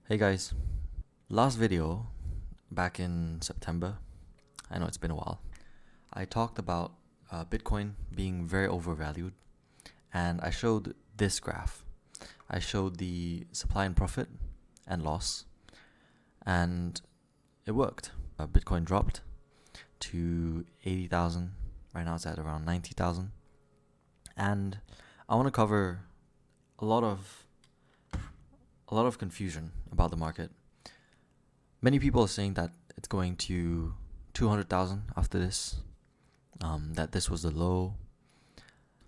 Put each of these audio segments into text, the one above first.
Hey guys, last video back in September, I know it's been a while, I talked about Bitcoin being very overvalued and I showed this graph. I showed the supply and profit and loss and it worked. Bitcoin dropped to 80,000, right now it's at around 90,000, and I want to cover a lot of confusion about the market. Many people are saying that it's going to 200,000 after this, that this was the low.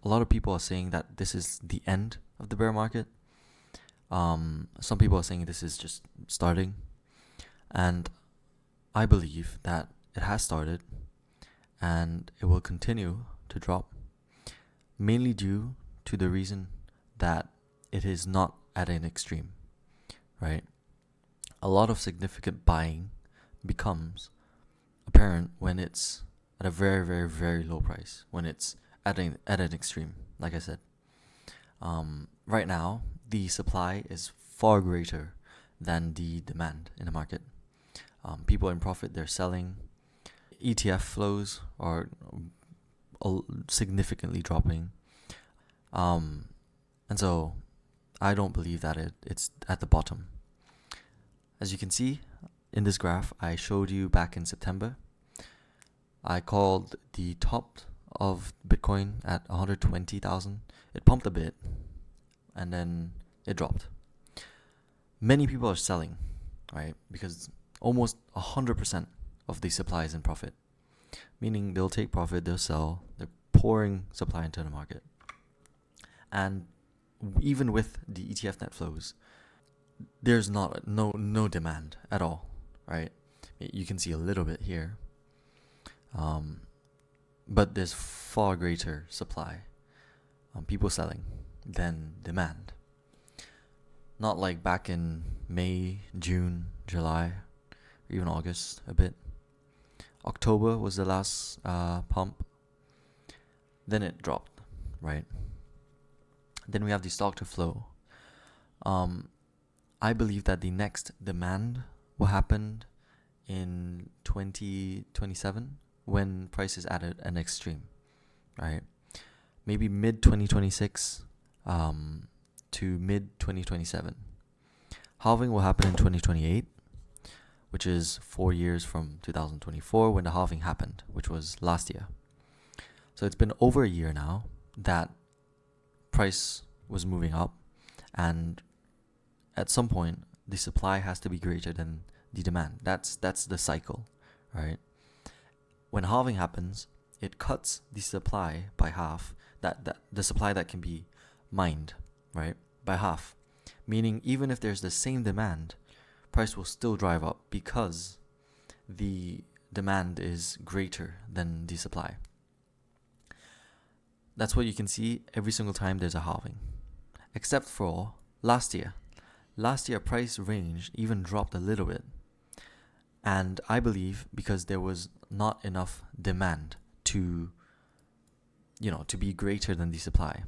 A lot of people are saying that this is the end of the bear market. Some people are saying this is just starting. And I believe that it has started and it will continue to drop, mainly due to the reason that it is not at an extreme, right? A lot of significant buying becomes apparent when it's at a very, very, very low price, when it's at an extreme, like I said. Right now, the supply is far greater than the demand in the market. People in profit, they're selling. ETF flows are significantly dropping. And so I don't believe that it's at the bottom. As you can see in this graph I showed you back in September, I called the top of Bitcoin at 120,000. It pumped a bit and then it dropped. Many people are selling, right? Because almost 100% of the supply is in profit, meaning they'll take profit, they'll sell, they're pouring supply into the market. And even with the ETF net flows, there's no demand at all, right? You can see a little bit here, but there's far greater supply, people selling, than demand. Not like back in May, June, July, or even August a bit. October was the last pump. Then it dropped, right? Then we have the stock to flow. I believe that the next demand will happen in 2027 when price is at an extreme, right? Maybe mid 2026 to mid 2027. Halving will happen in 2028, which is 4 years from 2024 when the halving happened, which was last year. So it's been over a year now that price was moving up, and at some point the supply has to be greater than the demand. That's the cycle, right? When halving happens, it cuts the supply by half, that the supply that can be mined, right, by half. Meaning even if there's the same demand, price will still drive up because the demand is greater than the supply. That's what you can see every single time there's a halving, except for last year. Last year, price range even dropped a little bit. And I believe because there was not enough demand to be greater than the supply.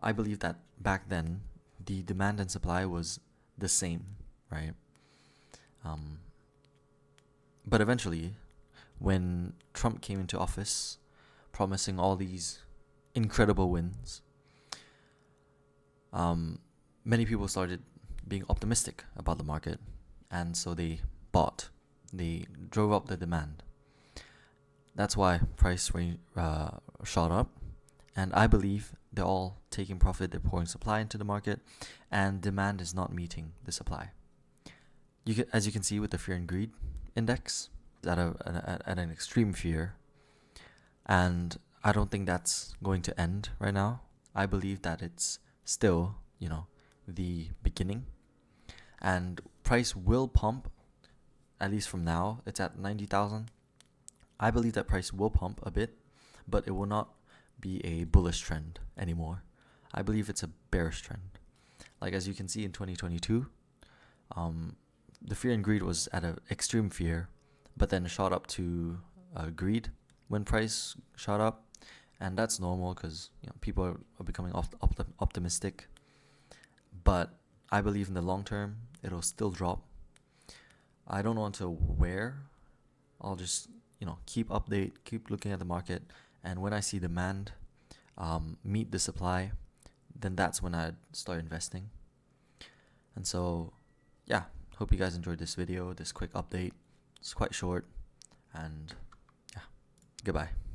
I believe that back then, the demand and supply was the same, right? But eventually, when Trump came into office, promising all these incredible wins, many people started being optimistic about the market, and so they bought. They drove up the demand. That's why price shot up, and I believe they're all taking profit. They're pouring supply into the market, and demand is not meeting the supply. As you can see with the fear and greed index, at an extreme fear, and I don't think that's going to end right now. I believe that it's still, the beginning. And price will pump, at least from now. It's at 90,000. I believe that price will pump a bit, but it will not be a bullish trend anymore. I believe it's a bearish trend. Like as you can see in 2022, the fear and greed was at an extreme fear, but then shot up to greed when price shot up. And that's normal because people are becoming optimistic. But I believe in the long term, it'll still drop. I don't know until where. I'll just, keep looking at the market, and when I see demand meet the supply, then that's when I'd start investing. And so, yeah, hope you guys enjoyed this video, this quick update. It's quite short, and yeah, goodbye.